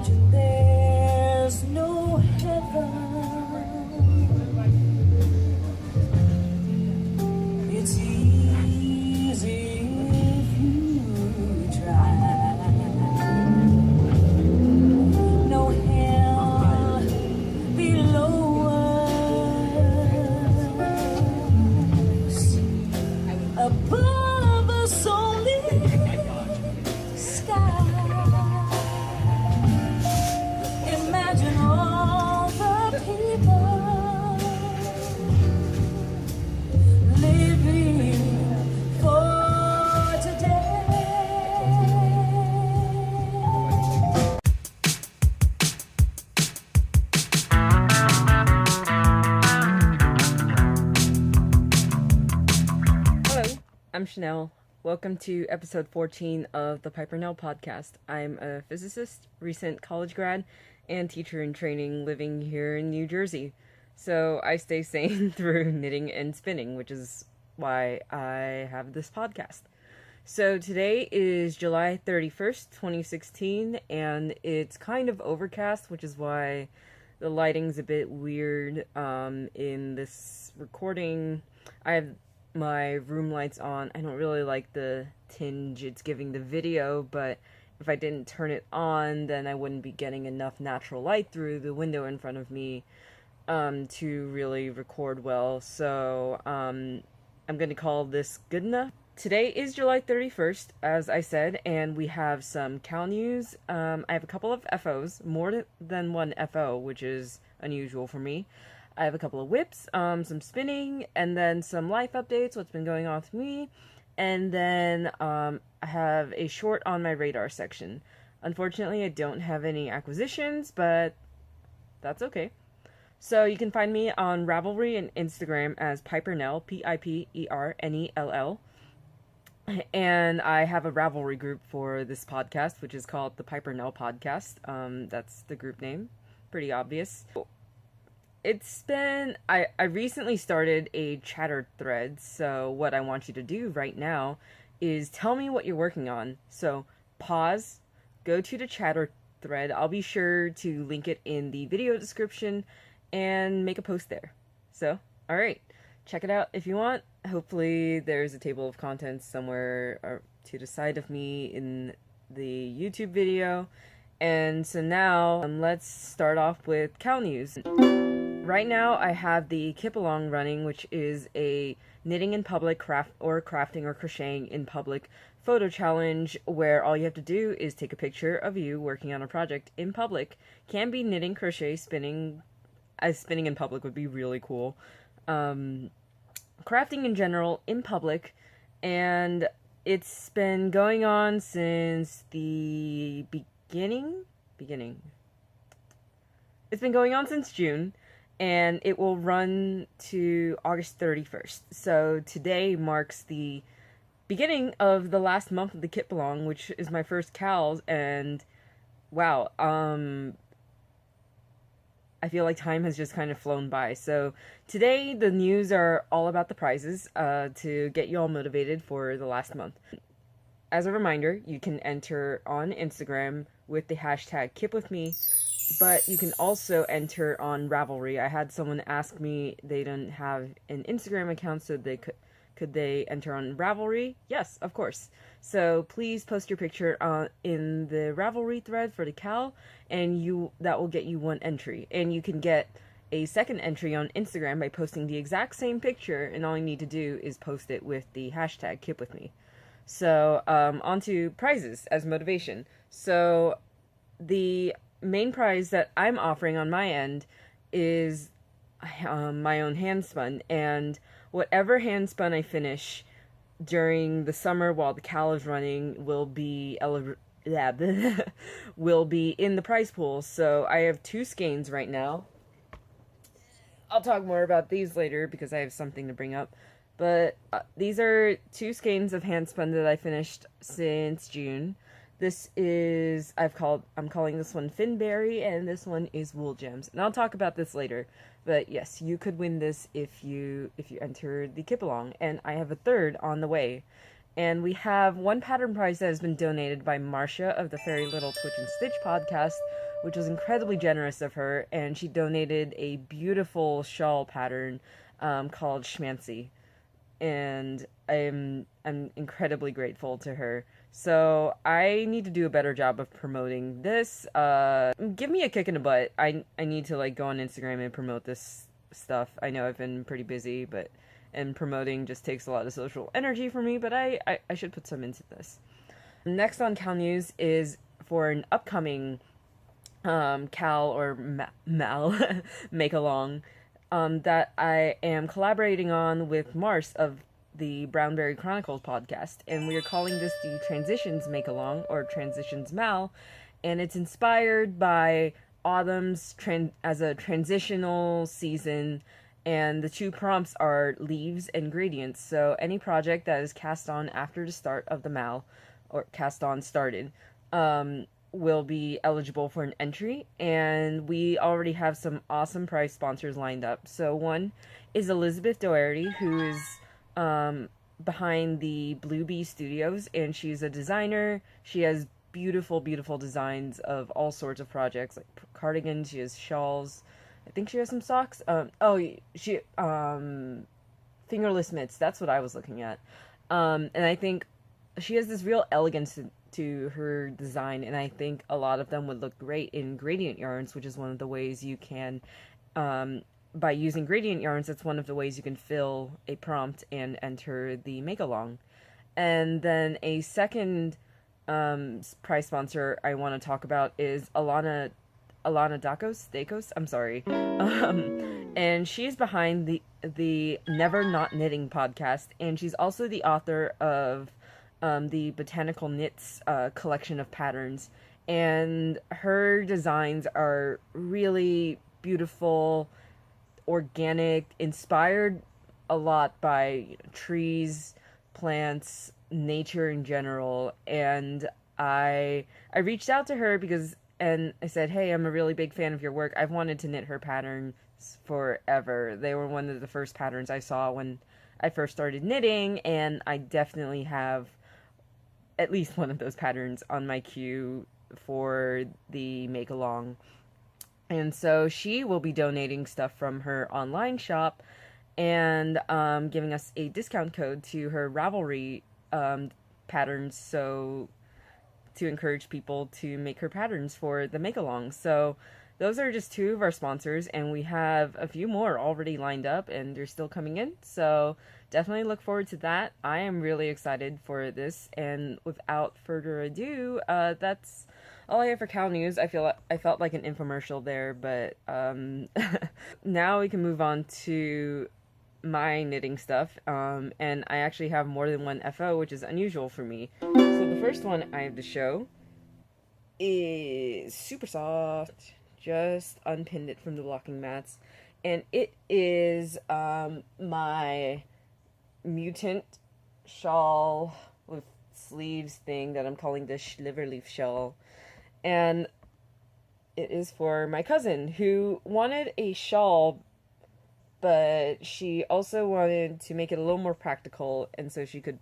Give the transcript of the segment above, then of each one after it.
Imagine there's no heaven. It's easy if you try. No hell below us. Above us only sky. Imagine all the people living for today. Hello, I'm Chanel. Welcome to episode 14 of the Piper Nell podcast. I'm a physicist, recent college grad, and teacher in training living here in New Jersey. So I stay sane through knitting and spinning, which is why I have this podcast. So today is July 31st, 2016, and it's kind of overcast, which is why the lighting's a bit weird in this recording. I have my room lights on. I don't really like the tinge it's giving the video, but if I didn't turn it on, then I wouldn't be getting enough natural light through the window in front of me to really record well. So I'm going to call this good enough. Today is July 31st, as I said, and we have some Cal news. I have a couple of FOs, more than one FO, which is unusual for me. I have a couple of whips, some spinning, and then some life updates, what's been going on with me, and then I have a short on my radar section. Unfortunately, I don't have any acquisitions, but that's okay. So you can find me on Ravelry and Instagram as Pipernell, Pipernell, and I have a Ravelry group for this podcast, which is called the Pipernell Podcast. That's the group name, pretty obvious. It's been, I recently started a chatter thread, so what I want you to do right now is tell me what you're working on. So pause, go to the chatter thread. I'll be sure to link it in the video description and make a post there. So, alright, check it out if you want. Hopefully there's a table of contents somewhere to the side of me in the YouTube video. And so now, let's start off with Cal news. Right now, I have the Kip Along running, which is a knitting in public crafting or crocheting in public photo challenge where all you have to do is take a picture of you working on a project in public. Can be knitting, crochet, spinning. Spinning in public would be really cool. Crafting in general in public, and it's been going on since the beginning. It's been going on since June. And it will run to August 31st. So today marks the beginning of the last month of the Kit Belong, which is my first Cal's, and wow, I feel like time has just kind of flown by. So today the news are all about the prizes to get you all motivated for the last month. As a reminder, you can enter on Instagram with the hashtag KipWithMe. But you can also enter on Ravelry. I had someone ask me they didn't have an Instagram account, so they could they enter on Ravelry? Yes, of course. So please post your picture in the Ravelry thread for the Cal, and that will get you one entry. And you can get a second entry on Instagram by posting the exact same picture, and all you need to do is post it with the hashtag KipWithMe. So on to prizes as motivation. So the main prize that I'm offering on my end is my own handspun, and whatever handspun I finish during the summer while the Cal is running will be will be in the prize pool. So I have 2 skeins right now. I'll talk more about these later because I have something to bring up. But these are 2 skeins of handspun that I finished since June. This is, I'm calling this one Finberry, and this one is Wool Gems. And I'll talk about this later. But yes, you could win this if you enter the Kip Along. And I have a third on the way. And we have one pattern prize that has been donated by Marcia of the Fairy Little Twitch and Stitch podcast, which was incredibly generous of her, and she donated a beautiful shawl pattern called Schmancy, and I'm incredibly grateful to her. So I need to do a better job of promoting this. Give me a kick in the butt. I need to like go on Instagram and promote this stuff. I know I've been pretty busy, but and promoting just takes a lot of social energy for me, but I should put some into this. Next on Cal News is for an upcoming Cal or Mal make along that I am collaborating on with Mars of the Brownberry Chronicles podcast, and we are calling this the Transitions Make Along or Transitions Mal, and it's inspired by autumn's as a transitional season, and the two prompts are leaves and gradients. So any project that is cast on after the start of the Mal or cast on started will be eligible for an entry, and we already have some awesome prize sponsors lined up. So one is Elizabeth Doherty, who is behind the Blue Bee Studios, and she's a designer. She has beautiful, beautiful designs of all sorts of projects, like cardigans. She has shawls. I think she has some socks. She fingerless mitts. That's what I was looking at. And I think she has this real elegance to her design, and I think a lot of them would look great in gradient yarns, which is one of the ways you can by using gradient yarns, that's one of the ways you can fill a prompt and enter the make-along. And then a second prize sponsor I want to talk about is Alana Dakos, I'm sorry. And she's behind the Never Not Knitting podcast, and she's also the author of the Botanical Knits collection of patterns. And her designs are really beautiful, organic, inspired a lot by trees, plants, nature in general. And I reached out to her and I said, hey, I'm a really big fan of your work. I've wanted to knit her patterns forever. They were one of the first patterns I saw when I first started knitting, and I definitely have at least one of those patterns on my queue for the make along. And so she will be donating stuff from her online shop and giving us a discount code to her Ravelry patterns, so to encourage people to make her patterns for the make along. So those are just two of our sponsors, and we have a few more already lined up, and they're still coming in. So definitely look forward to that. I am really excited for this, and without further ado, that's all I have for Cal News. I felt like an infomercial there, but now we can move on to my knitting stuff. And I actually have more than one FO, which is unusual for me. So the first one I have to show is super soft. Just unpinned it from the blocking mats, and it is my mutant shawl with sleeves thing that I'm calling the Schliverleaf shawl. And it is for my cousin who wanted a shawl, but she also wanted to make it a little more practical, and so she could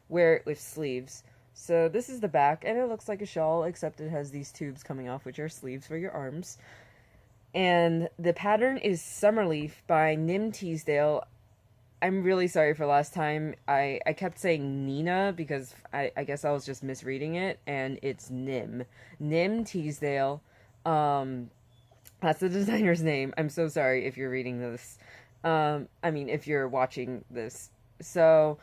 wear it with sleeves. So this is the back, and it looks like a shawl, except it has these tubes coming off, which are sleeves for your arms. And the pattern is Summerleaf by Nim Teasdale. I'm really sorry for last time. I kept saying Nina because I guess I was just misreading it, and it's Nim. Nim Teasdale. That's the designer's name. I'm so sorry if you're reading this. If you're watching this. So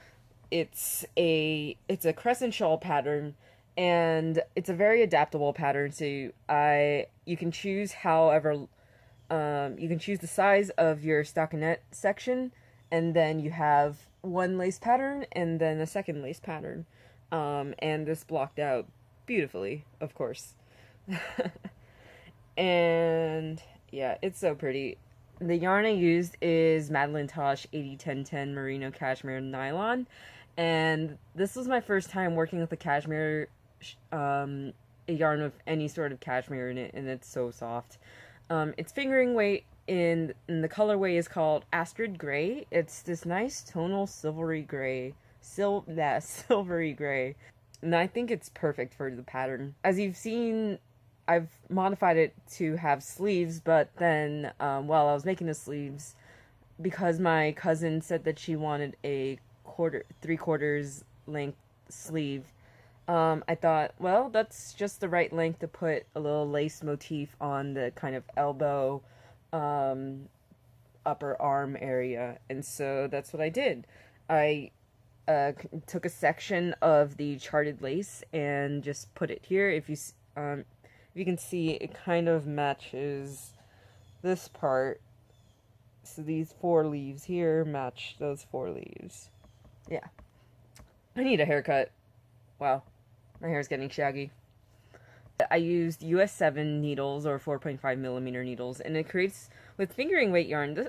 it's a crescent shawl pattern, and it's a very adaptable pattern. So you can choose you can choose the size of your stockinette section, and then you have one lace pattern and then a second lace pattern. And this blocked out beautifully, of course. And yeah, it's so pretty. The yarn I used is Madeline Tosh 801010 Merino Cashmere Nylon. And this was my first time working with a cashmere, a yarn with any sort of cashmere in it, and it's so soft. Its fingering weight in the colorway is called Astrid Gray. It's this nice tonal silvery gray. Silvery gray. And I think it's perfect for the pattern. As you've seen I've modified it to have sleeves, but then while I was making the sleeves, because my cousin said that she wanted a 3/4 length sleeve, I thought, well, that's just the right length to put a little lace motif on the kind of elbow, um, upper arm area, and so that's what I did. I took a section of the charted lace and just put it here. If you can see, it kind of matches this part. So these 4 leaves here match those 4 leaves. Yeah. I need a haircut. Wow. My hair's getting shaggy. I used US 7 needles or 4.5mm needles, and it creates, with fingering weight yarn,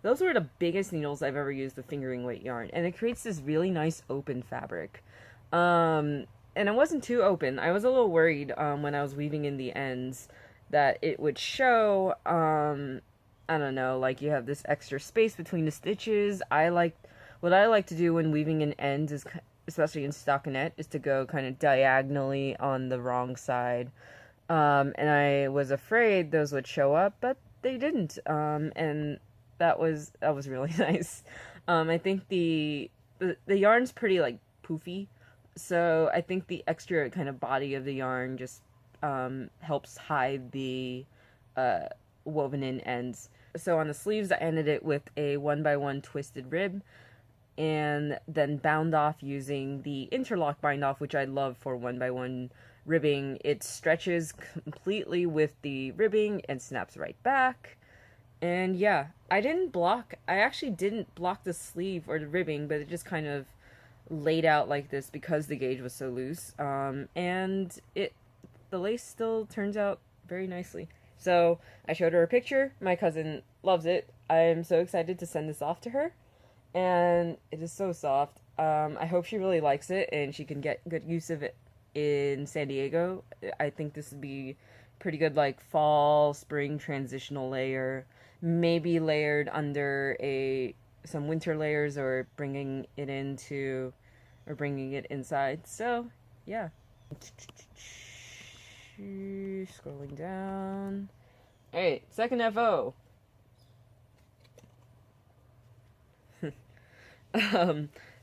those were the biggest needles I've ever used with fingering weight yarn, and it creates this really nice open fabric. And it wasn't too open. I was a little worried when I was weaving in the ends that it would show, I don't know, like you have this extra space between the stitches. What I like to do when weaving in ends is, especially in stockinette, is to go kind of diagonally on the wrong side. And I was afraid those would show up, but they didn't. And that was really nice. I think the yarn's pretty like poofy, so I think the extra kind of body of the yarn just helps hide the woven in ends. So on the sleeves, I ended it with a 1x1 twisted rib, and then bound off using the interlock bind off, which I love for 1x1 ribbing. It stretches completely with the ribbing and snaps right back. And yeah, I actually didn't block the sleeve or the ribbing, but it just kind of laid out like this because the gauge was so loose. And the lace still turns out very nicely. So I showed her a picture. My cousin loves it. I'm so excited to send this off to her. And it is so soft. I hope she really likes it and she can get good use of it in San Diego. I think this would be pretty good, like fall, spring transitional layer. Maybe layered under some winter layers, or bringing it inside. So yeah. Scrolling down. Alright, second FO.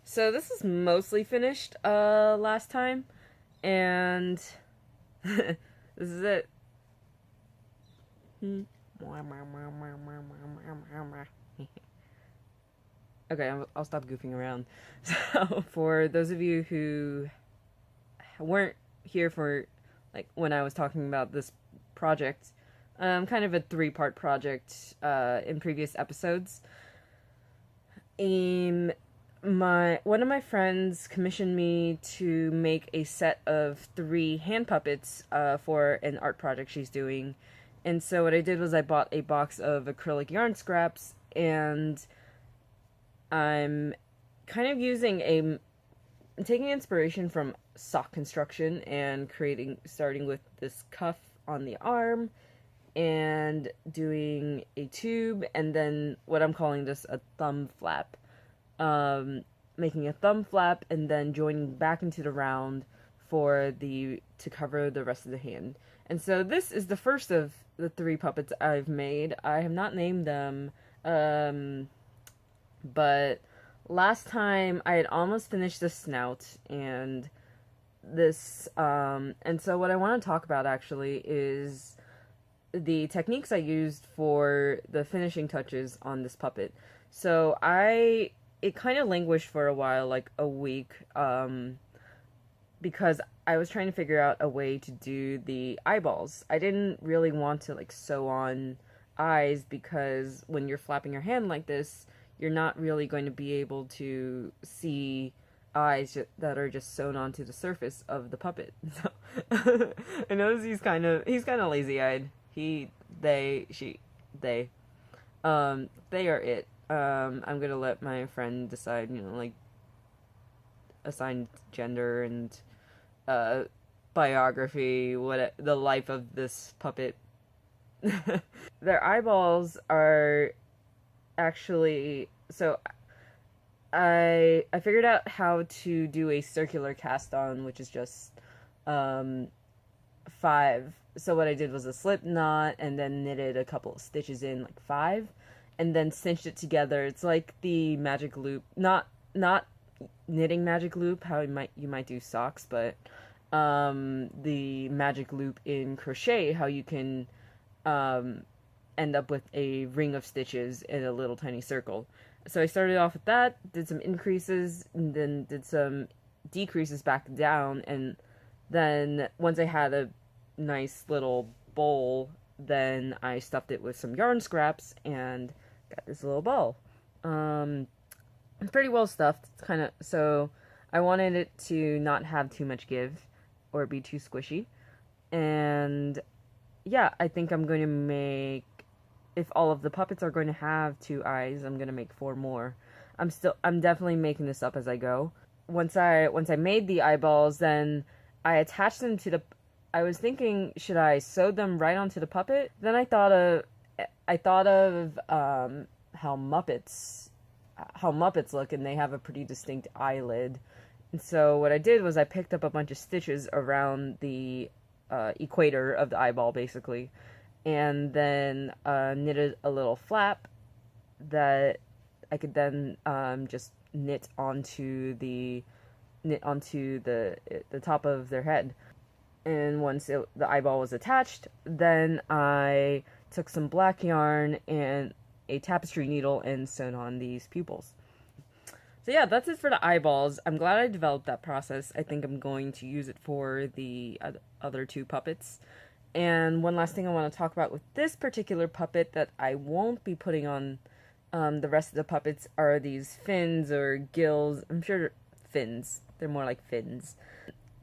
So this is mostly finished last time, and this is it. Okay, I'll stop goofing around. So for those of you who weren't here for like when I was talking about this project, kind of a 3-part project in previous episodes. One of my friends commissioned me to make a set of 3 hand puppets for an art project she's doing. And so what I did was I bought a box of acrylic yarn scraps, and I'm kind of taking inspiration from sock construction and starting with this cuff on the arm and doing a tube, and then what I'm calling this a thumb flap. Making a thumb flap and then joining back into the round to cover the rest of the hand. And so this is the first of the 3 puppets I've made. I have not named them, but last time I had almost finished the snout and this, and so what I want to talk about actually is the techniques I used for the finishing touches on this puppet. So it kind of languished for a while, like a week, because I was trying to figure out a way to do the eyeballs. I didn't really want to like sew on eyes, because when you're flapping your hand like this, you're not really going to be able to see eyes that are just sewn onto the surface of the puppet. So I notice he's kind of lazy-eyed. They are it. I'm gonna let my friend decide, like, assign gender and biography, the life of this puppet. Their eyeballs are actually, so I figured out how to do a circular cast on, which is just 5. So what I did was a slip knot and then knitted a couple of stitches in, like 5, and then cinched it together. It's like the magic loop, not knitting magic loop, how you might do socks, but the magic loop in crochet, how you can end up with a ring of stitches in a little tiny circle. So I started off with that, did some increases, and then did some decreases back down, and then once I had a nice little bowl, then I stuffed it with some yarn scraps and got this little ball. It's pretty well stuffed. It's kind of, so I wanted it to not have too much give or be too squishy. And yeah, I think I'm going to make, if all of the puppets are going to have 2 eyes, I'm going to make 4 more. I'm definitely making this up as I go. Once I made the eyeballs, then I attached them to the, I was thinking, should I sew them right onto the puppet? Then I thought of how Muppets look, and they have a pretty distinct eyelid. And so what I did was I picked up a bunch of stitches around the equator of the eyeball, basically, and then knitted a little flap that I could then just knit onto the top of their head. And once the eyeball was attached, then I took some black yarn and a tapestry needle and sewed on these pupils. So yeah, that's it for the eyeballs. I'm glad I developed that process. I think I'm going to use it for the other 2 puppets. And one last thing I want to talk about with this particular puppet that I won't be putting on the rest of the puppets are these fins or gills. I'm sure fins. They're more like fins.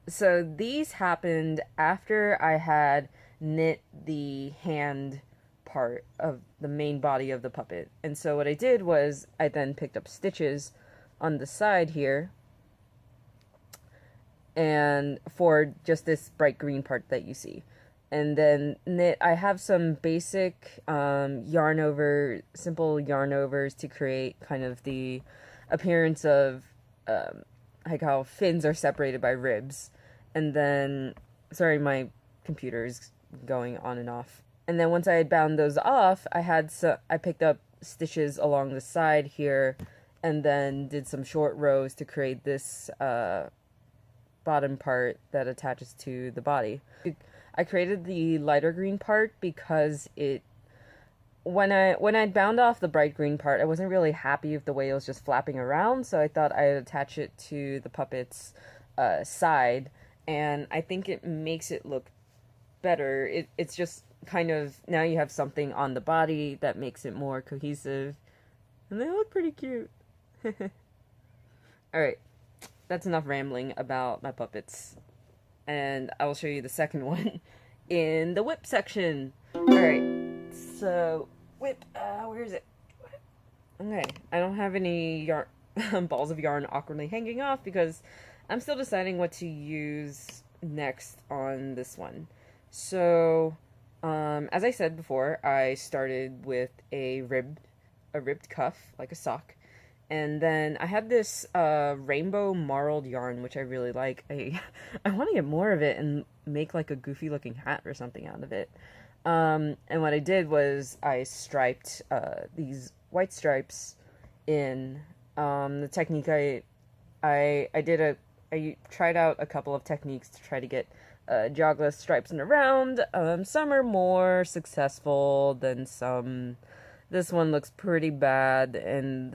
So these happened after I had knit the hand part of the main body of the puppet. And so what I did was I then picked up stitches on the side here, and for just this bright green part that you see, and then knit. I have some basic simple yarn overs to create kind of the appearance of like how fins are separated by ribs. And then, sorry, my computer is going on and off. And then once I had bound those off, I picked up stitches along the side here, and then did some short rows to create this bottom part that attaches to the body. I created the lighter green part because when I'd bound off the bright green part, I wasn't really happy with the way it was just flapping around, so I thought I'd attach it to the puppet's side, and I think it makes it look better. It's just kind of, now you have something on the body that makes it more cohesive, and they look pretty cute. Alright, that's enough rambling about my puppets, and I will show you the second one in the whip section. Alright, so whip, where is it? Okay, I don't have any yarn balls of yarn awkwardly hanging off because I'm still deciding what to use next on this one. So as I said before, I started with a ribbed cuff, like a sock, and then I had this rainbow marled yarn, which I really like. I want to get more of it and make like a goofy looking hat or something out of it. And what I did was I striped these white stripes in. The technique I tried out a couple of techniques to try to get jogless stripes in a round. Some are more successful than some. This one looks pretty bad, and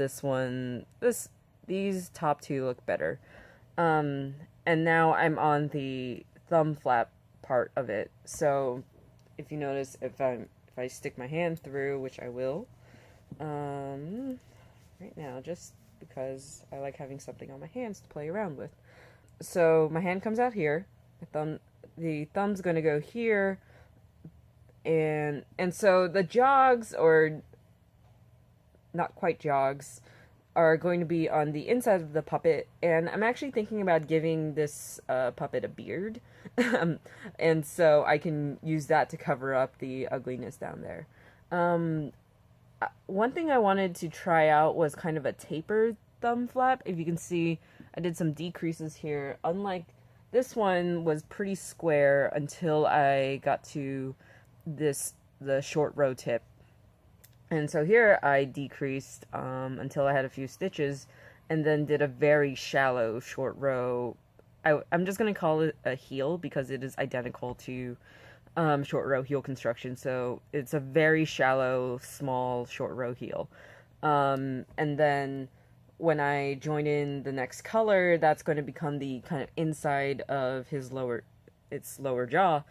these top 2 look better. And now I'm on the thumb flap part of it. So if you notice, if I stick my hand through, which I will, right now, just because I like having something on my hands to play around with. So my hand comes out here, the thumb's going to go here, and so the jogs, or not quite jogs, are going to be on the inside of the puppet, and I'm actually thinking about giving this puppet a beard, and so I can use that to cover up the ugliness down there. One thing I wanted to try out was kind of a tapered thumb flap. If you can see, I did some decreases here. Unlike this one was pretty square until I got to the short row tip. And so here I decreased until I had a few stitches, and then did a very shallow short row. I'm just going to call it a heel because it is identical to short row heel construction. So it's a very shallow, small short row heel. And then when I join in the next color, that's going to become the kind of inside of its lower jaw.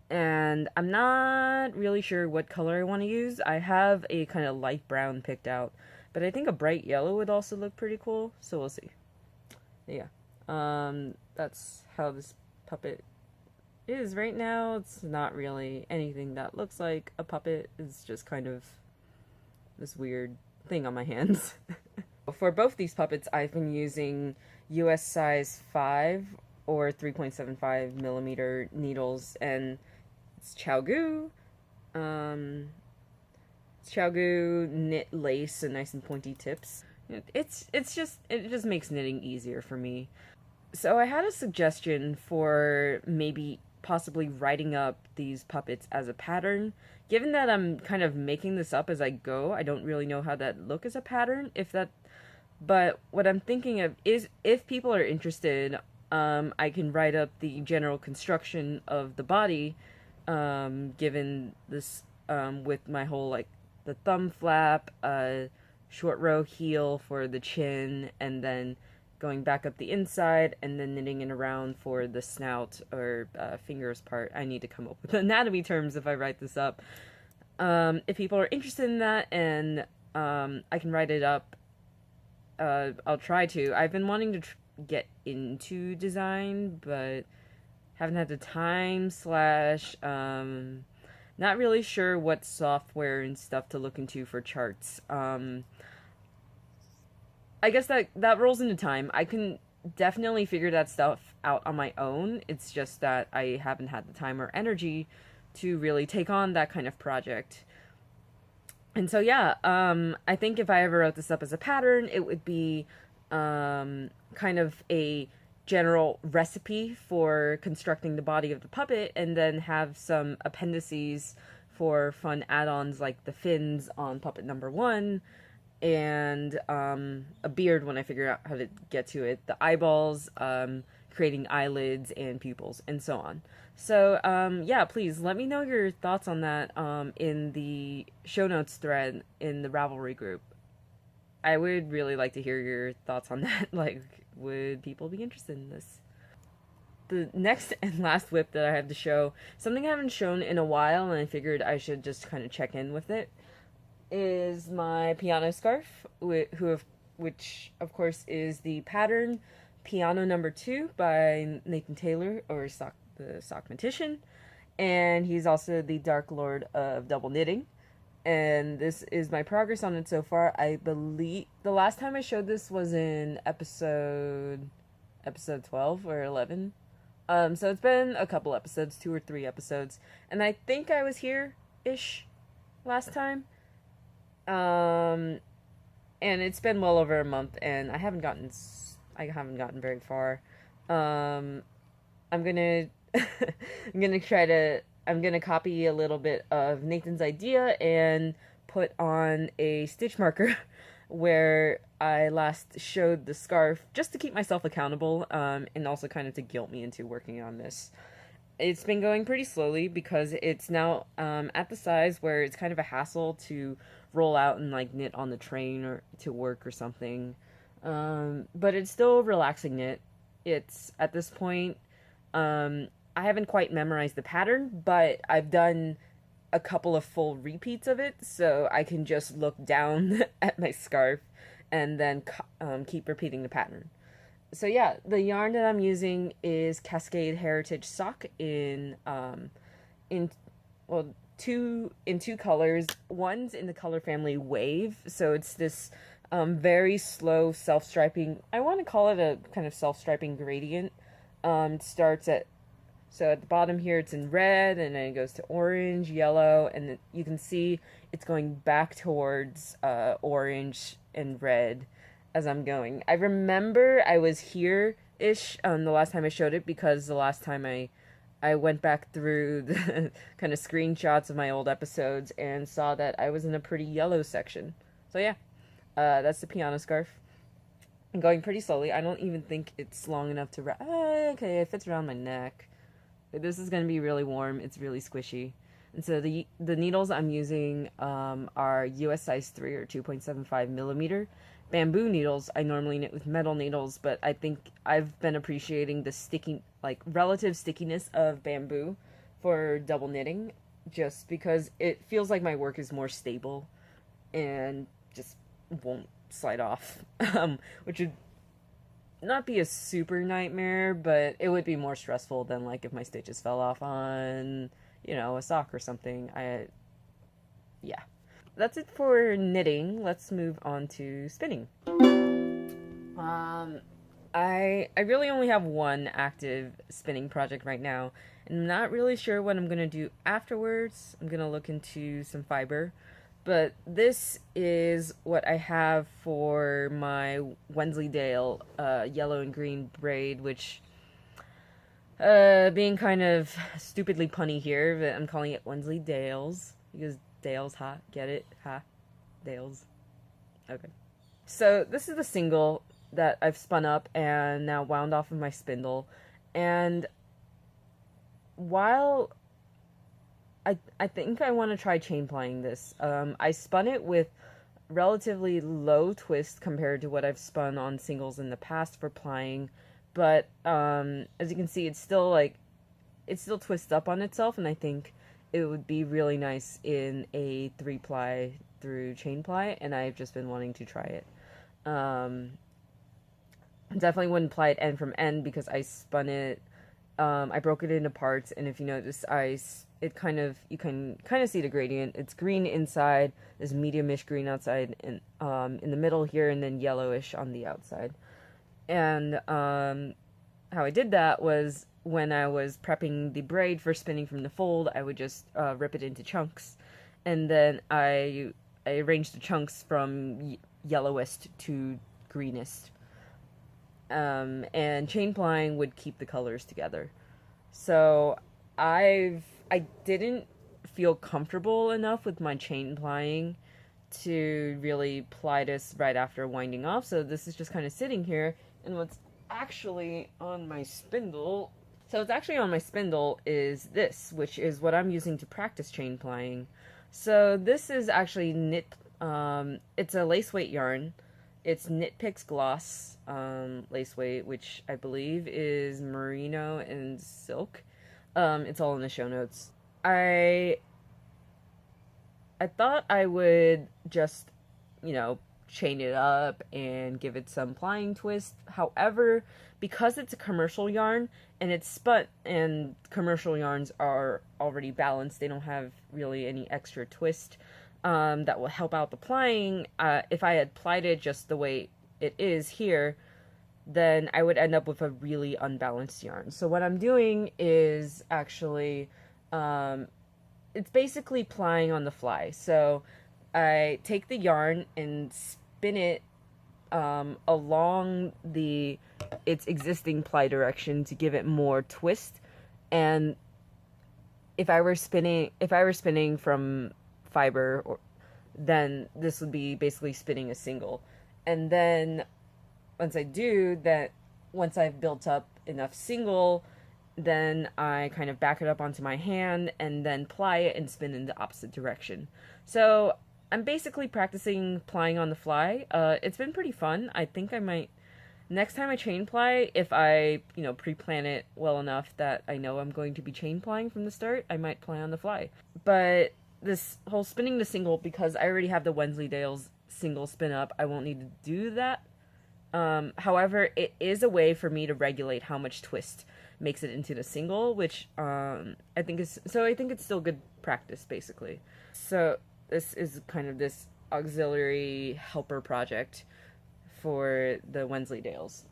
And I'm not really sure what color I want to use. I have a kind of light brown picked out, but I think a bright yellow would also look pretty cool, so we'll see. Yeah. That's how this puppet is right now. It's not really anything that looks like a puppet. It's just kind of this weird thing on my hands. For both these puppets, I've been using US size 5 or 3.75 millimeter needles, and it's Xiaogu. It's Xiaogu knit lace and nice and pointy tips. It just makes knitting easier for me. So I had a suggestion for maybe possibly writing up these puppets as a pattern. Given that I'm kind of making this up as I go, I don't really know how that look as a pattern. But what I'm thinking of is, if people are interested, I can write up the general construction of the body, given this, with my whole, like, the thumb flap, short row heel for the chin, and then going back up the inside, and then knitting it around for the snout or fingers part. I need to come up with anatomy terms if I write this up. If people are interested in that, and I can write it up, I'll try to. I've been wanting to get into design, but haven't had the time / not really sure what software and stuff to look into for charts. I guess that rolls into time. I can definitely figure that stuff out on my own. It's just that I haven't had the time or energy to really take on that kind of project. And so, yeah, I think if I ever wrote this up as a pattern, it would be kind of a general recipe for constructing the body of the puppet, and then have some appendices for fun add-ons like the fins on puppet number 1, and a beard when I figure out how to get to it, the eyeballs, creating eyelids and pupils, and so on. So, yeah, please let me know your thoughts on that in the show notes thread in the Ravelry group. I would really like to hear your thoughts on that. Like, would people be interested in this? The next and last whip that I have to show, something I haven't shown in a while, and I figured I should just kind of check in with it, is my piano scarf, which of course is the pattern Piano Number 2 by Nathan Taylor, or the Sockmatician, and he's also the Dark Lord of Double Knitting. And this is my progress on it so far. I believe the last time I showed this was in episode 12 or 11. So it's been a couple episodes, 2 or 3 episodes, and I think I was here-ish last time. And it's been well over a month, and I haven't gotten very far. I'm gonna I'm gonna copy a little bit of Nathan's idea and put on a stitch marker where I last showed the scarf, just to keep myself accountable, and also kind of to guilt me into working on this. It's been going pretty slowly because it's now at the size where it's kind of a hassle to roll out and like knit on the train or to work or something. But it's still relaxing knit. It's at this point, I haven't quite memorized the pattern, but I've done a couple of full repeats of it, so I can just look down at my scarf and then keep repeating the pattern. So yeah, the yarn that I'm using is Cascade Heritage Sock in two colors. One's in the color family Wave, so it's this very slow self-striping. I want to call it a kind of self-striping gradient. It starts at the bottom here, it's in red, and then it goes to orange, yellow, and then you can see it's going back towards orange and red as I'm going. I remember I was here ish the last time I showed it, because the last time I went back through the kind of screenshots of my old episodes and saw that I was in a pretty yellow section. So yeah, that's the piano scarf. I'm going pretty slowly. I don't even think it's long enough to okay, it fits around my neck. This is going to be really warm. It's really squishy. And so the needles I'm using are US size 3 or 2.75 millimeter. Bamboo needles, I normally knit with metal needles, but I think I've been appreciating the sticky, like, relative stickiness of bamboo for double knitting, just because it feels like my work is more stable and just won't slide off, which would not be a super nightmare, but it would be more stressful than, like, if my stitches fell off on, a sock or something. Yeah. That's it for knitting. Let's move on to spinning. I really only have one active spinning project right now, and I'm not really sure what I'm gonna do afterwards. I'm gonna look into some fiber, but this is what I have for my Wensleydale yellow and green braid, which, being kind of stupidly punny here, but I'm calling it Wensleydales because Dales, ha? Get it? Ha? Dales. Okay. So this is the single that I've spun up and now wound off of my spindle. And while I think I want to try chain plying this, I spun it with relatively low twist compared to what I've spun on singles in the past for plying. But as you can see, it still twists up on itself, and I think it would be really nice in a 3-ply through chain ply, and I've just been wanting to try it. Definitely wouldn't ply it end from end because I spun it. I broke it into parts, and if you notice, you can kind of see the gradient. It's green inside, there's medium-ish green outside, and in the middle here, and then yellowish on the outside. And how I did that was, when I was prepping the braid for spinning from the fold, I would just rip it into chunks, and then I arranged the chunks from yellowest to greenest. And chain plying would keep the colors together. So I didn't feel comfortable enough with my chain plying to really ply this right after winding off, so this is just kind of sitting here. And what's actually on my spindle is this, which is what I'm using to practice chain plying. So this is actually knit, it's a lace weight yarn. It's Knit Picks Gloss lace weight, which I believe is merino and silk. It's all in the show notes. I thought I would just, chain it up and give it some plying twist. However, because it's a commercial yarn and it's spun, and commercial yarns are already balanced, they don't have really any extra twist that will help out the plying. If I had plied it just the way it is here, then I would end up with a really unbalanced yarn. So what I'm doing is actually, it's basically plying on the fly. So I take the yarn and spin it along its existing ply direction to give it more twist. And if I were spinning from fiber, then this would be basically spinning a single. And then once I do that, once I've built up enough single, then I kind of back it up onto my hand and then ply it and spin in the opposite direction. So I'm basically practicing plying on the fly. It's been pretty fun. I think I might, next time I chain ply, if I, pre-plan it well enough that I know I'm going to be chain plying from the start, I might ply on the fly. But this whole spinning the single, because I already have the Wensleydale's single spin up, I won't need to do that. However, it is a way for me to regulate how much twist makes it into the single, which I think it's still good practice, basically. So this is kind of this auxiliary helper project for the Wensleydales.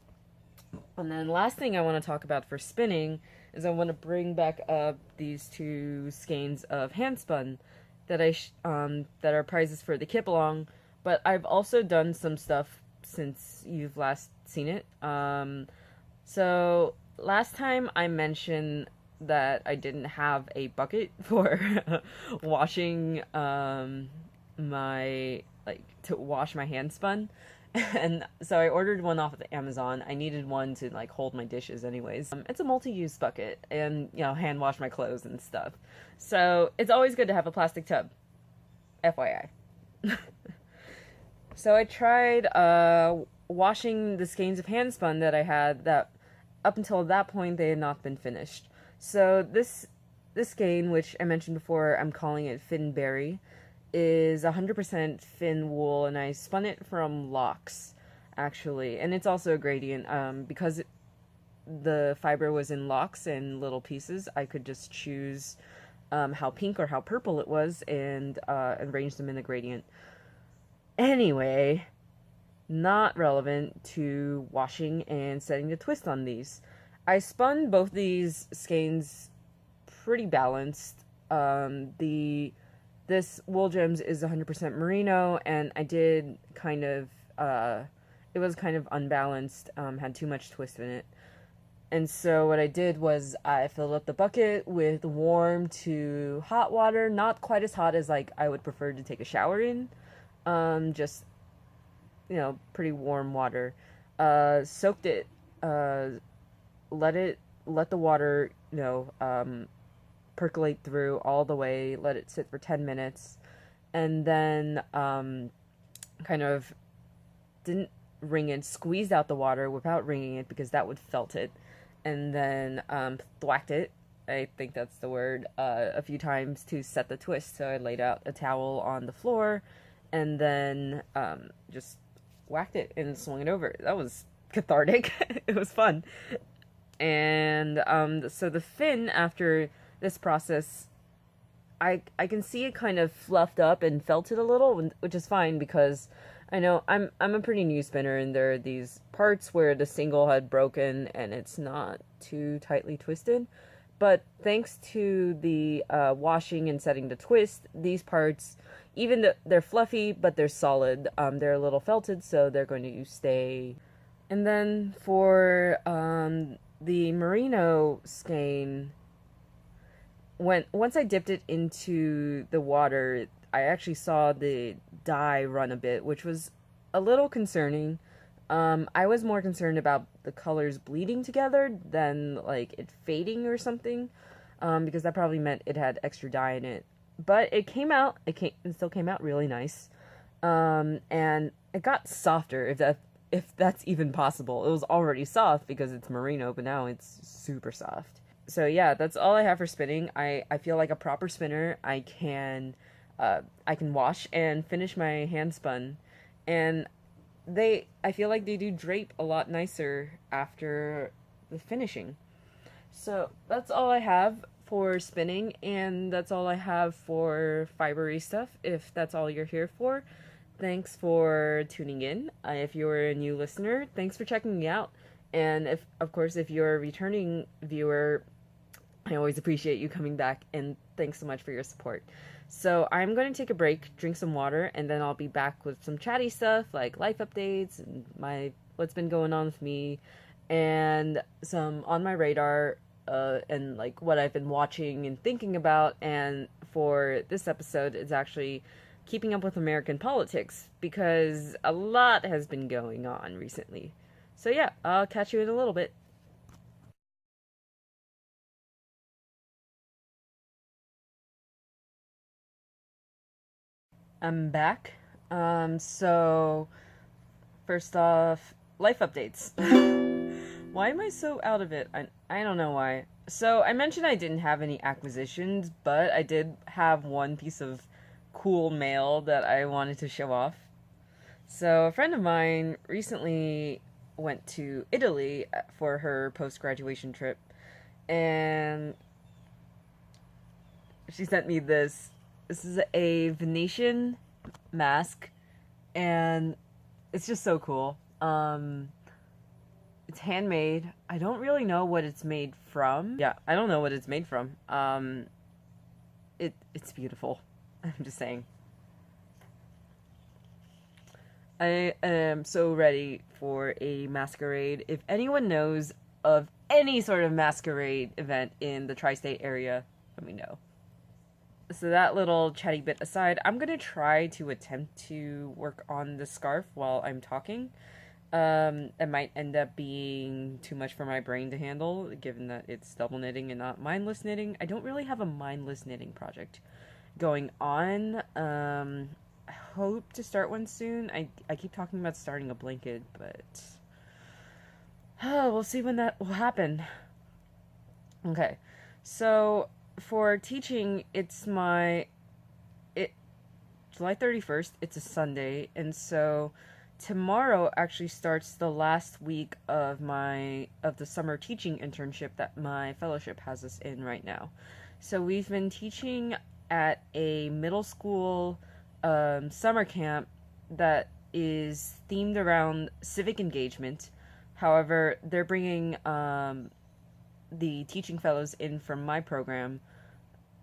And then last thing I want to talk about for spinning is I want to bring back up these two skeins of handspun that that are prizes for the Kip Along, but I've also done some stuff since you've last seen it. So last time I mentioned that I didn't have a bucket for washing my like to wash my handspun. And so I ordered one off of Amazon. I needed one to like hold my dishes anyways. It's a multi-use bucket and hand wash my clothes and stuff. So it's always good to have a plastic tub. FYI. So I tried washing the skeins of handspun that I had that up until that point they had not been finished. So this skein, which I mentioned before, I'm calling it Finberry, is 100% Finn wool, and I spun it from locks, actually. And it's also a gradient. Because the fiber was in locks and little pieces, I could just choose how pink or how purple it was and arrange them in the gradient. Anyway, not relevant to washing and setting the twist on these. I spun both these skeins pretty balanced. This Wool Gems is 100% merino, and I did kind of it was kind of unbalanced, had too much twist in it. And so what I did was I filled up the bucket with warm to hot water, not quite as hot as like I would prefer to take a shower in. Just pretty warm water. Soaked it, let the water, percolate through all the way, let it sit for 10 minutes, and then kind of didn't wring it, squeezed out the water without wringing it because that would felt it, and then thwacked it, I think that's the word, a few times to set the twist. So I laid out a towel on the floor and then just whacked it and swung it over. That was cathartic. It was fun. And so the fin, after this process, I can see it kind of fluffed up and felted a little, which is fine because I know I'm a pretty new spinner, and there are these parts where the single had broken and it's not too tightly twisted. But thanks to the washing and setting the twist, these parts, even though they're fluffy, but they're solid. They're a little felted, so they're going to stay. And then for the merino skein, once I dipped it into the water, I actually saw the dye run a bit, which was a little concerning. I was more concerned about the colors bleeding together than like it fading or something, because that probably meant it had extra dye in it. But it still came out really nice, and it got softer, if that's even possible. It was already soft because it's merino, but now it's super soft. So yeah, that's all I have for spinning. I feel like a proper spinner. I can wash and finish my hand spun, and I feel like they do drape a lot nicer after the finishing. So that's all I have for spinning, and that's all I have for fibery stuff, if that's all you're here for. Thanks for tuning in. If you're a new listener, thanks for checking me out. And if you're a returning viewer, I always appreciate you coming back, and thanks so much for your support. So I'm going to take a break, drink some water, and then I'll be back with some chatty stuff like life updates and what's been going on with me, and some on my radar, and like what I've been watching and thinking about. And for this episode, it's actually keeping up with American politics, because a lot has been going on recently. So yeah, I'll catch you in a little bit. I'm back. So first off, life updates. Why am I so out of it? I don't know why. So I mentioned I didn't have any acquisitions, but I did have one piece of cool mail that I wanted to show off. So a friend of mine recently went to Italy for her post-graduation trip, and she sent me this. This is a Venetian mask, and it's just so cool. It's handmade. I don't really know what it's made from. Yeah, I don't know what it's made from. It's beautiful. I'm just saying. I am so ready for a masquerade. If anyone knows of any sort of masquerade event in the tri-state area, let me know. So that little chatty bit aside, I'm going to try to attempt to work on the scarf while I'm talking. It might end up being too much for my brain to handle, given that it's double knitting and not mindless knitting. I don't really have a mindless knitting project going on. I hope to start one soon. I keep talking about starting a blanket, but we'll see when that will happen. Okay, so for teaching, it's July 31st. It's a Sunday, and so tomorrow actually starts the last week of the summer teaching internship that my fellowship has us in right now. So we've been teaching at a middle school summer camp that is themed around civic engagement. However, they're bringing the teaching fellows in from my program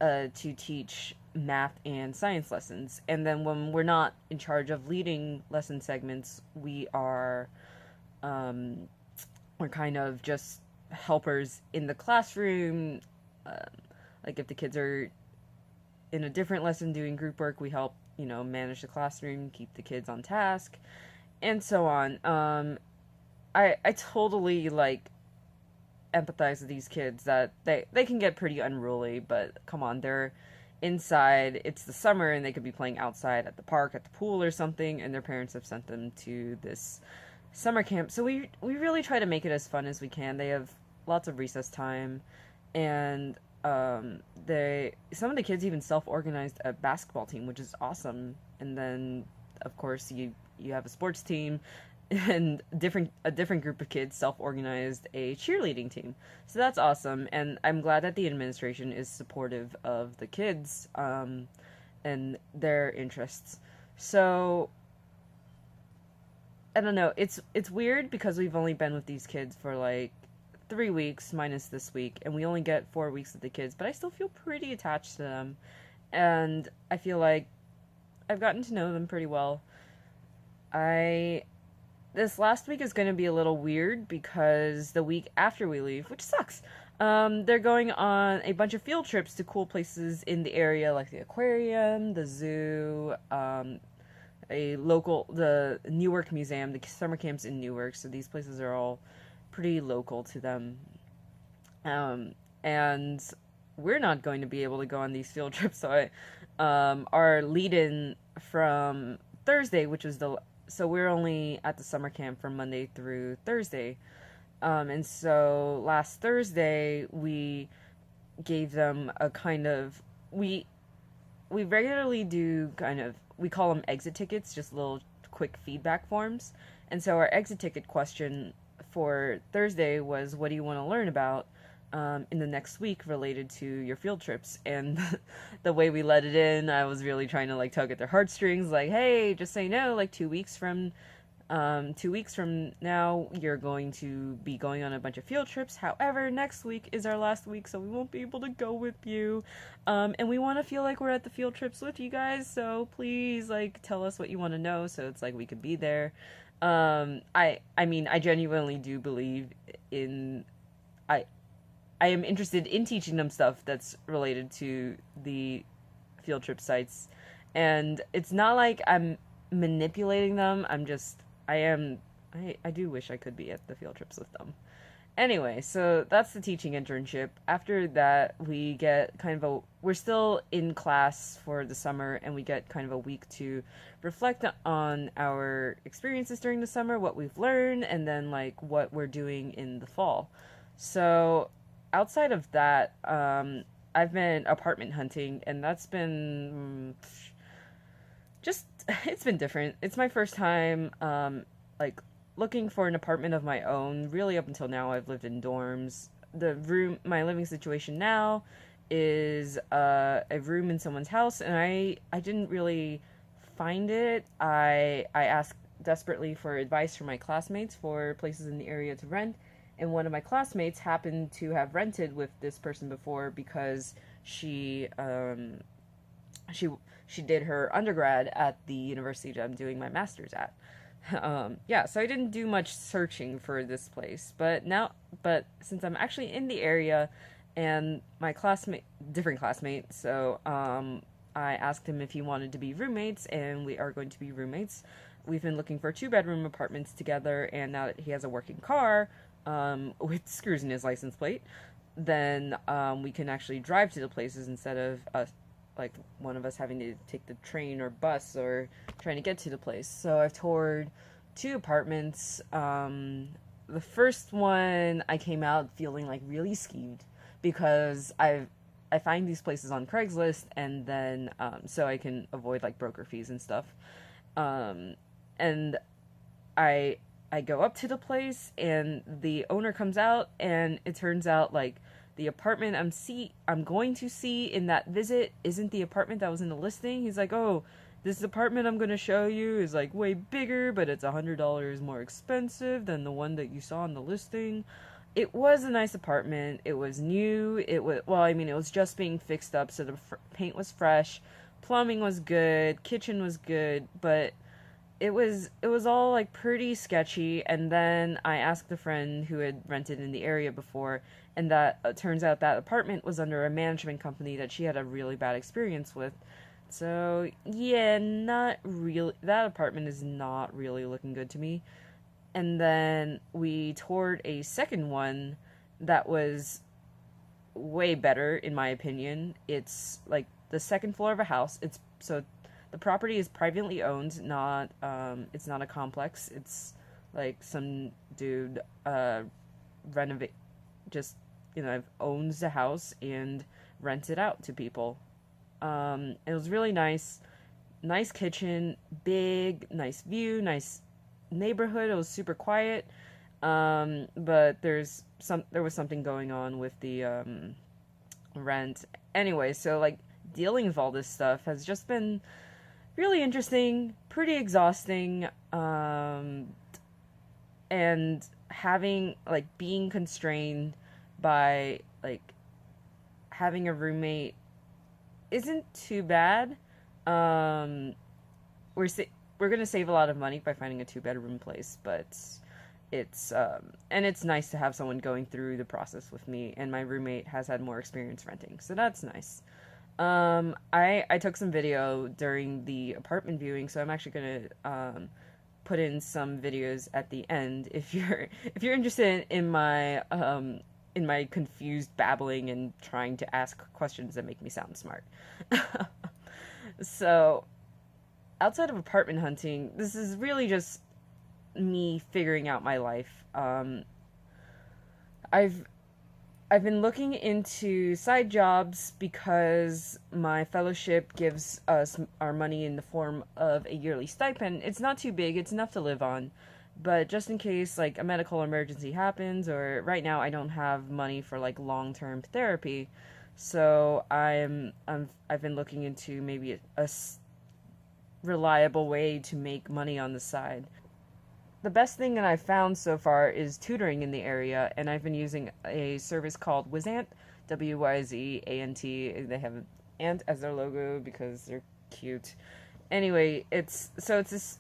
to teach math and science lessons. And then when we're not in charge of leading lesson segments, we're kind of just helpers in the classroom. Like if the kids are in a different lesson doing group work, we help, manage the classroom, keep the kids on task, and so on. I totally empathize with these kids that they can get pretty unruly, but come on, they're inside, it's the summer, and they could be playing outside at the park, at the pool or something, and their parents have sent them to this summer camp. So we really try to make it as fun as we can. They have lots of recess time, and some of the kids even self-organized a basketball team, which is awesome. And then of course you have a sports team, and a different group of kids self-organized a cheerleading team. So that's awesome, and I'm glad that the administration is supportive of the kids and their interests. So I don't know, it's weird because we've only been with these kids for 3 weeks minus this week, and we only get 4 weeks with the kids, but I still feel pretty attached to them, and I feel like I've gotten to know them pretty well. This last week is going to be a little weird because the week after we leave, which sucks, they're going on a bunch of field trips to cool places in the area, like the aquarium, the zoo, the Newark Museum. The summer camp's in Newark, so these places are all pretty local to them. And we're not going to be able to go on these field trips, so our lead-in from Thursday, so we're only at the summer camp from Monday through Thursday. And so last Thursday, we gave them a kind of, we regularly do we call them exit tickets, just little quick feedback forms. And so our exit ticket question for Thursday was, what do you want to learn about in the next week related to your field trips? And the way we let it in, I was really trying to tug at their heartstrings, hey, just say no, 2 weeks from 2 weeks from now you're going to be going on a bunch of field trips. However, next week is our last week, so we won't be able to go with you, and we want to feel like we're at the field trips with you guys, so please tell us what you want to know, so it's we could be there. I mean, I genuinely do believe in I am interested in teaching them stuff that's related to the field trip sites. And it's not like I'm manipulating them. I do wish I could be at the field trips with them. Anyway, so that's the teaching internship. After that, we get we're still in class for the summer, and we get a week to reflect on our experiences during the summer, what we've learned, and then what we're doing in the fall. So outside of that, I've been apartment hunting, and that's been it's been different. It's my first time looking for an apartment of my own. Really, up until now, I've lived in dorms. My living situation now is a room in someone's house, and I didn't really find it. I asked desperately for advice from my classmates for places in the area to rent. And one of my classmates happened to have rented with this person before because she did her undergrad at the university that I'm doing my master's at. Yeah, so I didn't do much searching for this place, but since I'm actually in the area, and my classmate, different classmate, so I asked him if he wanted to be roommates, and we are going to be roommates. We've been looking for two-bedroom apartments together, and now that he has a working car, with screws in his license plate, then we can actually drive to the places instead of us, like one of us having to take the train or bus or trying to get to the place. So I've toured two apartments. The first one I came out feeling like really skeeved because I find these places on Craigslist, and then so I can avoid like broker fees and stuff. And I I go up to the place, and the owner comes out, and it turns out like the apartment I'm going to see in that visit isn't the apartment that was in the listing. He's like, "Oh, this apartment I'm going to show you is like way bigger, but it's $100 more expensive than the one that you saw in the listing." It was a nice apartment. It was new. It was, well, I mean, it was just being fixed up, so the paint was fresh, plumbing was good, kitchen was good, but it was all like pretty sketchy. And then I asked a friend who had rented in the area before, and that turns out that apartment was under a management company that she had a really bad experience with. So yeah, not really. That apartment is not really looking good to me. And then we toured a second one that was way better in my opinion. It's like the second floor of a house. It's so the property is privately owned, not it's not a complex. It's like some dude renovate just owns the house and rents it out to people. It was really nice. Nice kitchen, big, nice view, nice neighborhood. It was super quiet. But there was something going on with the rent. Anyway, so like dealing with all this stuff has just been really interesting, pretty exhausting, and having like being constrained by like having a roommate isn't too bad. Um, we're gonna save a lot of money by finding a two-bedroom place, but it's and it's nice to have someone going through the process with me, and my roommate has had more experience renting, so that's nice. I took some video during the apartment viewing, so I'm actually gonna put in some videos at the end if you're interested in my confused babbling and trying to ask questions that make me sound smart. So, outside of apartment hunting, this is really just me figuring out my life. I've I've been looking into side jobs because my fellowship gives us our money in the form of a yearly stipend. It's not too big, it's enough to live on. But just in case like a medical emergency happens, or right now I don't have money for like long-term therapy. So I've been looking into maybe a reliable way to make money on the side. The best thing that I've found so far is tutoring in the area, and I've been using a service called Wizant, Wyzant. They have an ant as their logo because they're cute. Anyway, it's this.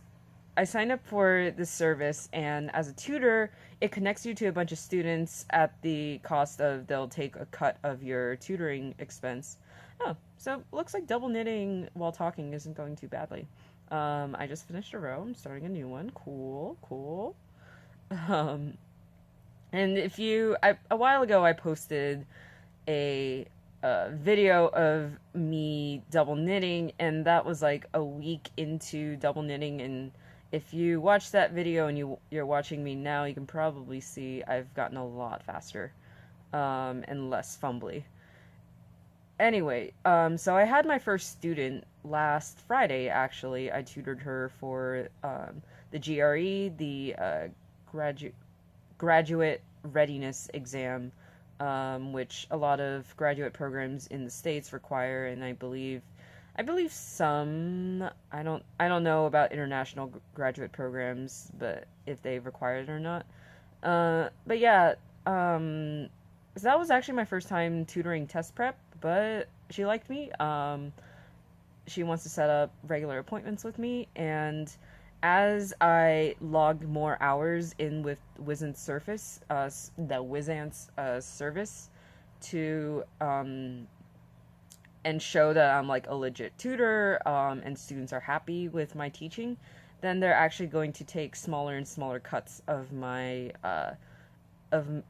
I signed up for this service, and as a tutor, it connects you to a bunch of students at the cost of they'll take a cut of your tutoring expense. Oh, so looks like double knitting while talking isn't going too badly. I just finished a row. I'm starting a new one. Cool, cool. Um, and a while ago, I posted a video of me double knitting, and that was like a week into double knitting. And if you watch that video and you're watching me now, you can probably see I've gotten a lot faster, and less fumbly. Anyway, so I had my first student last Friday, actually. I tutored her for the GRE, the graduate readiness exam, which a lot of graduate programs in the States require, and I believe some, I don't know about international graduate programs, but if they require it or not. But yeah, so that was actually my first time tutoring test prep, but she liked me. She wants to set up regular appointments with me, and as I logged more hours in with Wizant's Surface, the Wizant's service, to and show that I'm like a legit tutor, and students are happy with my teaching, then they're actually going to take smaller and smaller cuts of my of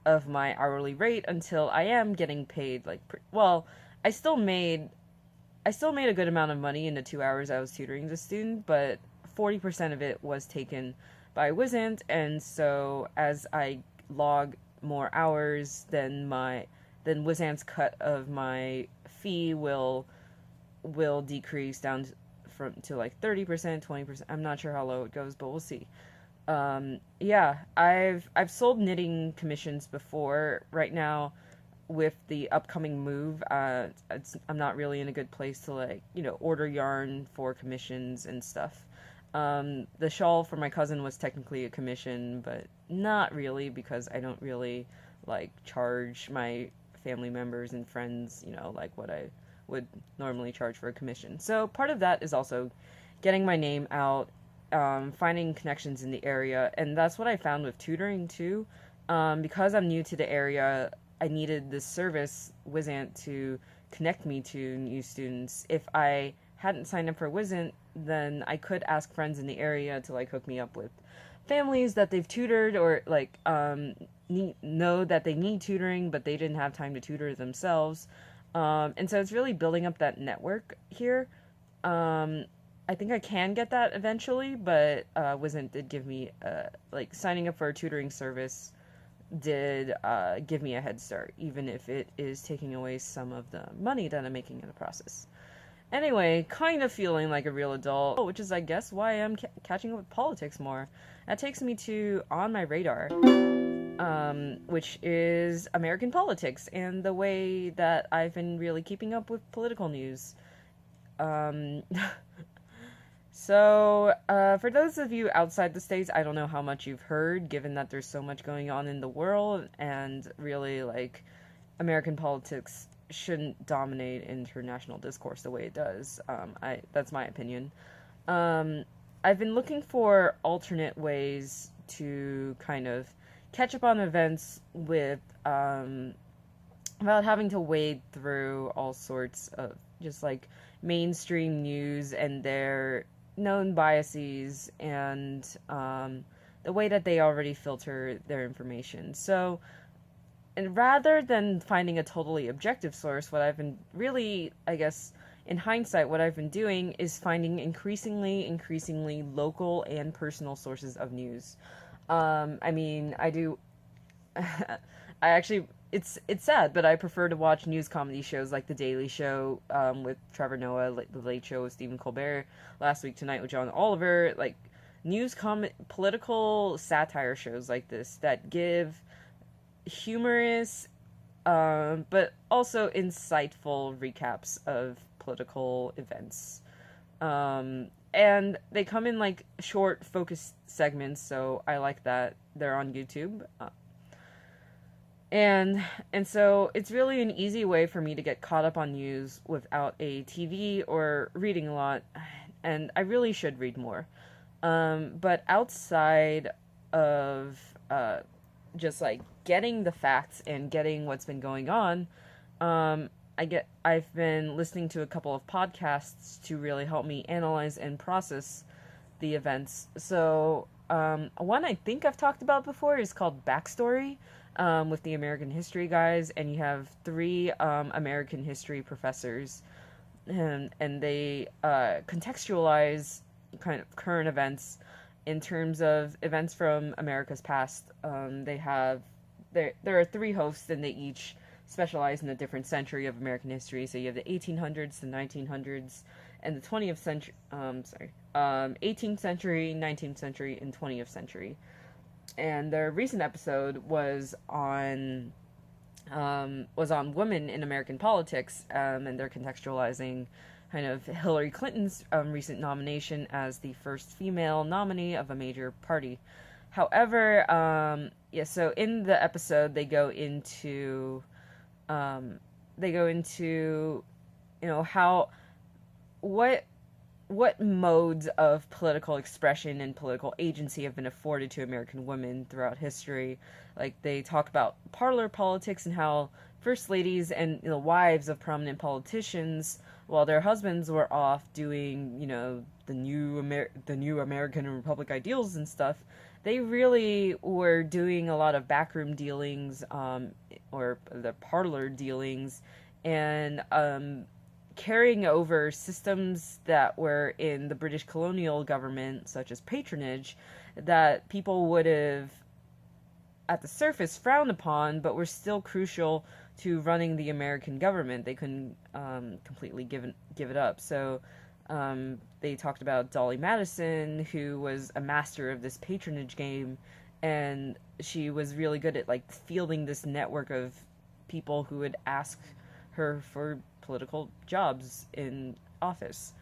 of my hourly rate until I am getting paid like well. I still made a good amount of money in the 2 hours I was tutoring the student, but 40% of it was taken by Wizant, and so as I log more hours, then Wizant's cut of my fee will decrease down to like 30%, 20%. I'm not sure how low it goes, but we'll see. Yeah, I've sold knitting commissions before. Right now, with the upcoming move, I'm not really in a good place to like, order yarn for commissions and stuff. The shawl for my cousin was technically a commission, but not really, because I don't really like charge my family members and friends, like what I would normally charge for a commission. So part of that is also getting my name out, finding connections in the area, and that's what I found with tutoring too. Because I'm new to the area, I needed this service, Wizant, to connect me to new students. If I hadn't signed up for Wizant, then I could ask friends in the area to like hook me up with families that they've tutored, or like know that they need tutoring but they didn't have time to tutor themselves. And so it's really building up that network here. I think I can get that eventually, but Wizant did give me like signing up for a tutoring service did give me a head start, even if it is taking away some of the money that I'm making in the process. Anyway, kind of feeling like a real adult, which is, I guess, why I'm catching up with politics more. That takes me to On My Radar, which is American politics and the way that I've been really keeping up with political news. So, for those of you outside the States, I don't know how much you've heard, given that there's so much going on in the world, and really, like, American politics shouldn't dominate international discourse the way it does. That's my opinion. I've been looking for alternate ways to kind of catch up on events without having to wade through all sorts of just, like, mainstream news and their known biases and the way that they already filter their information. So, and rather than finding a totally objective source, what I've been really, I guess, in hindsight, what I've been doing is finding increasingly local and personal sources of news. I mean, I do, I actually, it's sad, but I prefer to watch news comedy shows like The Daily Show with Trevor Noah, The Late Show with Stephen Colbert, Last Week Tonight with John Oliver, like political satire shows like this that give humorous, but also insightful recaps of political events. And they come in like short, focused segments, so I like that. They're on YouTube. And so it's really an easy way for me to get caught up on news without a TV or reading a lot, and I really should read more. But outside of just like getting the facts and getting what's been going on, I've been listening to a couple of podcasts to really help me analyze and process the events. So one I think I've talked about before is called Backstory, with the American history guys, and you have three American history professors, and they contextualize kind of current events in terms of events from America's past. There are three hosts, and they each specialize in a different century of American history. So you have the 1800s, the 1900s, and the 20th century. 18th century, 19th century, and 20th century. And their recent episode was on women in American politics, and they're contextualizing kind of Hillary Clinton's recent nomination as the first female nominee of a major party. However, so in the episode they go into how what modes of political expression and political agency have been afforded to American women throughout history. Like, they talk about parlor politics and how first ladies and, you know, wives of prominent politicians, while their husbands were off doing, you know, the new American Republic ideals and stuff, they really were doing a lot of backroom dealings, or the parlor dealings, and carrying over systems that were in the British colonial government, such as patronage, that people would have, at the surface, frowned upon, but were still crucial to running the American government. They couldn't completely give it up. So they talked about Dolly Madison, who was a master of this patronage game, and she was really good at, like, fielding this network of people who would ask her for political jobs in office.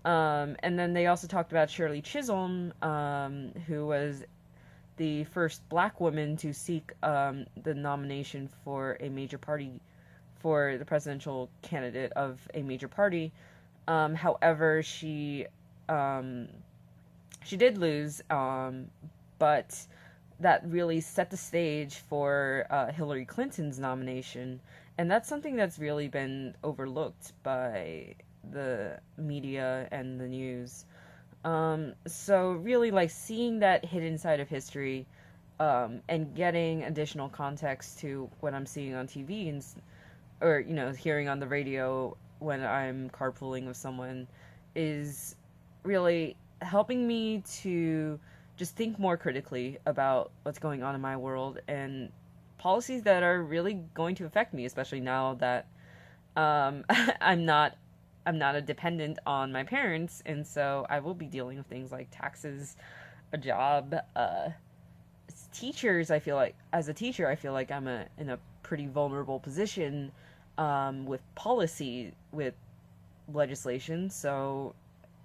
And then they also talked about Shirley Chisholm, who was the first black woman to seek the nomination for a major party, for the presidential candidate of a major party. However, she did lose, but that really set the stage for Hillary Clinton's nomination. And that's something that's really been overlooked by the media and the news. So really, like, seeing that hidden side of history, and getting additional context to what I'm seeing on TV, or, you know, hearing on the radio when I'm carpooling with someone, is really helping me to just think more critically about what's going on in my world and policies that are really going to affect me, especially now that I'm not a dependent on my parents, and so I will be dealing with things like taxes, a job, teachers. I feel like, as a teacher, I feel like I'm in a pretty vulnerable position with policy, with legislation, so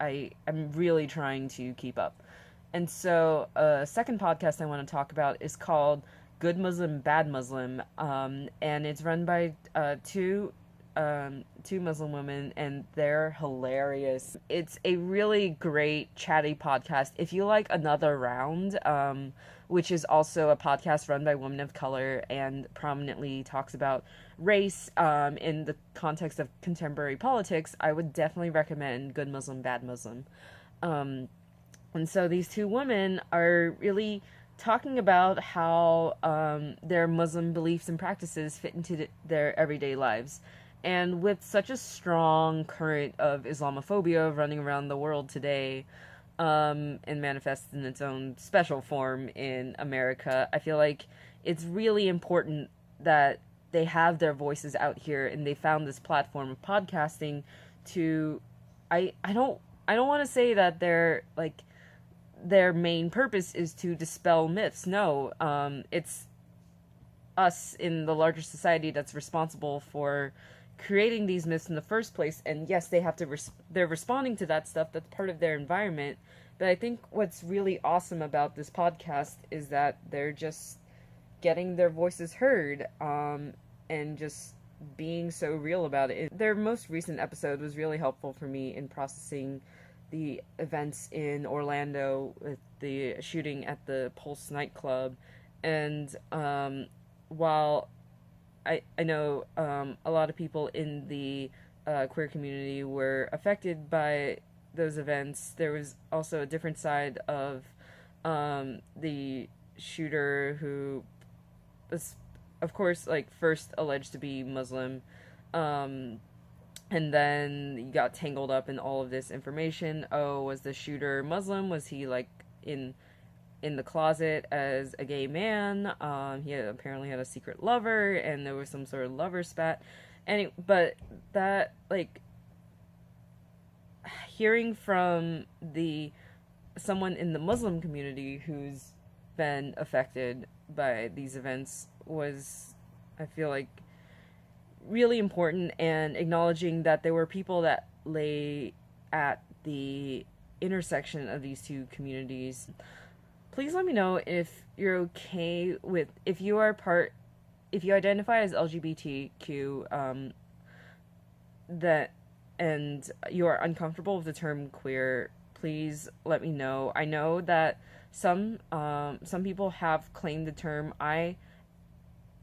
I'm really trying to keep up. And so a second podcast I want to talk about is called Good Muslim, Bad Muslim, and it's run by two Muslim women, and they're hilarious. It's a really great chatty podcast. If you like Another Round, which is also a podcast run by women of color and prominently talks about race in the context of contemporary politics, I would definitely recommend Good Muslim, Bad Muslim. And so these two women are really talking about how their Muslim beliefs and practices fit into their everyday lives. And with such a strong current of Islamophobia running around the world today, and manifests in its own special form in America, I feel like it's really important that they have their voices out here, and they found this platform of podcasting to, I don't want to say that they're, like, their main purpose is to dispel myths. No, it's us in the larger society that's responsible for creating these myths in the first place. And yes, they have to they're responding to that stuff. That's part of their environment. But I think what's really awesome about this podcast is that they're just getting their voices heard, and just being so real about it. Their most recent episode was really helpful for me in processing the events in Orlando with the shooting at the Pulse nightclub. And while I know a lot of people in the queer community were affected by those events, there was also a different side of the shooter, who was, of course, like, first alleged to be Muslim, and then you got tangled up in all of this information. Oh, was the shooter Muslim? Was he, like, in the closet as a gay man? He apparently had a secret lover, and there was some sort of lover spat. But that, like, hearing from someone in the Muslim community who's been affected by these events was, I feel like, really important, and acknowledging that there were people that lay at the intersection of these two communities. Please let me know if you're okay with, if you identify as LGBTQ, that and you are uncomfortable with the term queer, please let me know. I know that some people have claimed the term. I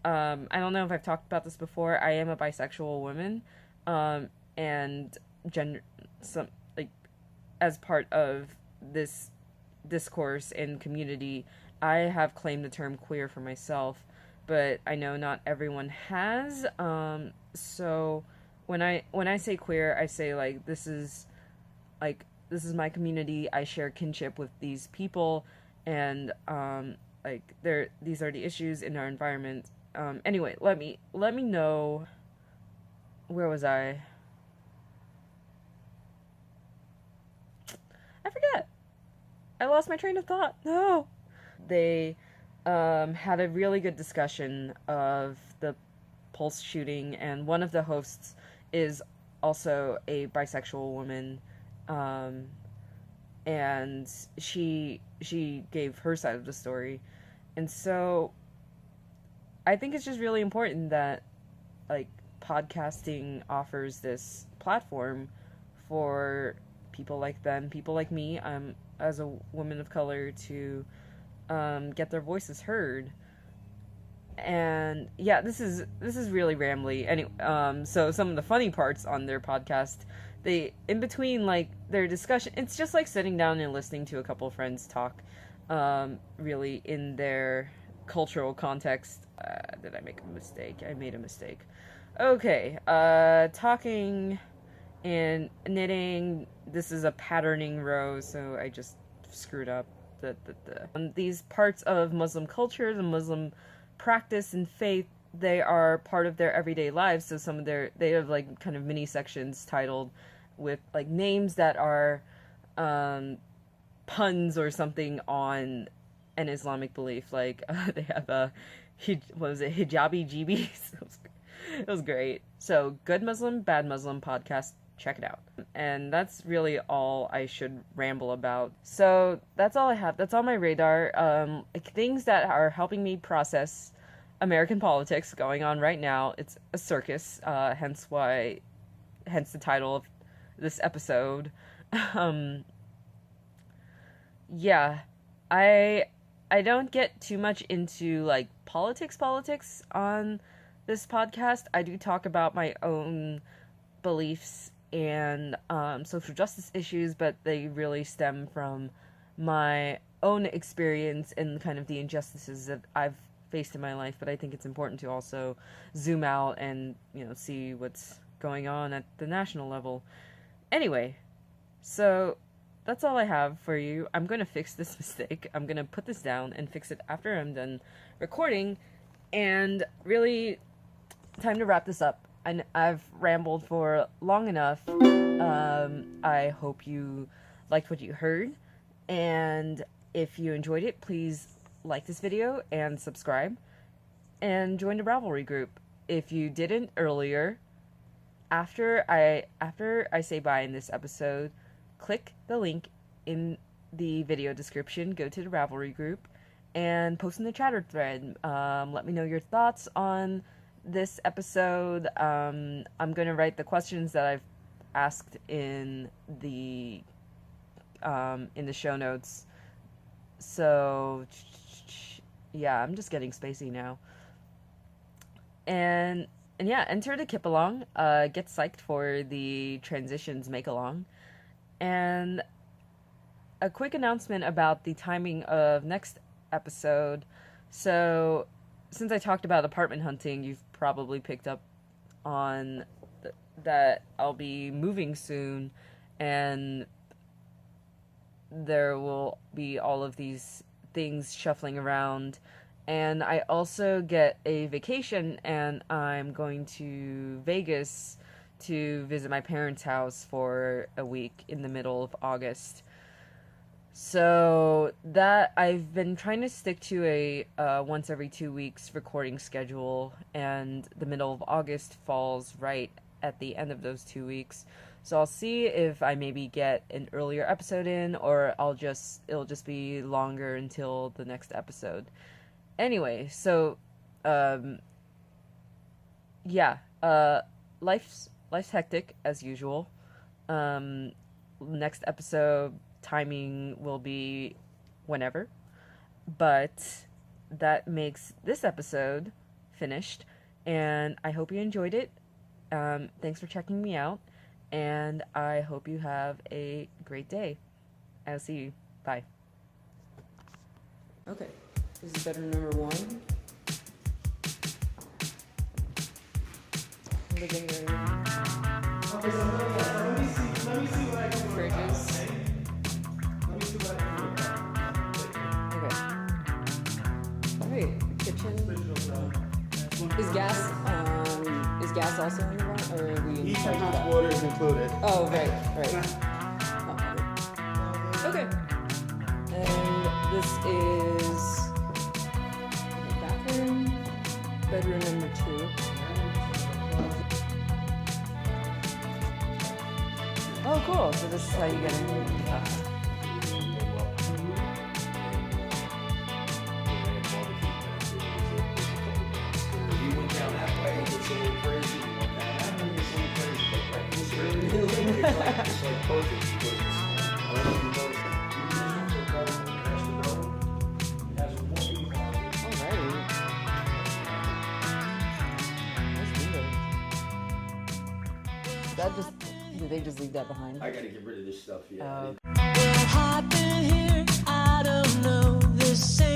don't know if I've talked about this before. I am a bisexual woman, and gender some like as part of this discourse and community, I have claimed the term queer for myself, but I know not everyone has. So when I say queer, I say this is my community. I share kinship with these people, and these are the issues in our environment. Anyway, let me know. Where was I? I forget. I lost my train of thought. No. They had a really good discussion of the Pulse shooting, and one of the hosts is also a bisexual woman, and she gave her side of the story, and so I think it's just really important that like podcasting offers this platform for people like them, people like me, as a woman of color, to get their voices heard. And yeah, this is really rambly. Anyway, so some of the funny parts on their podcast, they in between like their discussion, it's just like sitting down and listening to a couple of friends talk, really in their cultural context. Did I make a mistake? I made a mistake. Okay, talking and knitting. This is a patterning row, so I just screwed up these parts of Muslim culture, the Muslim practice and faith. They are part of their everyday lives. So they have like kind of mini sections titled with like names that are puns or something on an Islamic belief. Like they have what was it, hijabi jibis. It was great. So Good Muslim, Bad Muslim podcast. Check it out. And that's really all I should ramble about. So that's all I have. That's on my radar. Things that are helping me process American politics going on right now. It's a circus, hence the title of this episode. Yeah, I don't get too much into like politics on this podcast. I do talk about my own beliefs and social justice issues, but they really stem from my own experience and kind of the injustices that I've faced in my life. But I think it's important to also zoom out and, see what's going on at the national level. Anyway, so that's all I have for you. I'm going to fix this mistake. I'm going to put this down and fix it after I'm done recording. And really, time to wrap this up. I've rambled for long enough. I hope you liked what you heard. And if you enjoyed it, please like this video and subscribe. And join the Ravelry group. If you didn't earlier, after I say bye in this episode, click the link in the video description, go to the Ravelry group, and post in the chatter thread. Let me know your thoughts on this episode. I'm going to write the questions that I've asked in the show notes. So, yeah, I'm just getting spacey now. And yeah, enter the Kip Along. Get psyched for the Transitions Make Along. And a quick announcement about the timing of next episode. So, since I talked about apartment hunting, you've probably picked up on that I'll be moving soon, and there will be all of these things shuffling around. And I also get a vacation, and I'm going to Vegas to visit my parents' house for a week in the middle of August. So that I've been trying to stick to a once every 2 weeks recording schedule, and the middle of August falls right at the end of those 2 weeks. So I'll see if I maybe get an earlier episode in, or it'll just be longer until the next episode. Anyway, so life's hectic as usual. Next episode timing will be whenever, but that makes this episode finished, and I hope you enjoyed it. Thanks for checking me out, and I hope you have a great day. I'll see you. Bye. Okay, this is bedroom number 1. Living room. Okay, so let me see what I can do. Fridges. Let me see what I can do. Okay. Alright, kitchen. Is gas also in the room, or are we? Heat and hot water is included. Oh, right. Okay. And this is bathroom, bedroom number 2. Oh, cool. So this is how you get in. It's like perfect because I don't know if you noticed it has a walking closet. Alrighty. Nice window. Did they just leave that behind? I gotta get rid of this stuff, yeah. Well, I've been here, I don't know, this ain't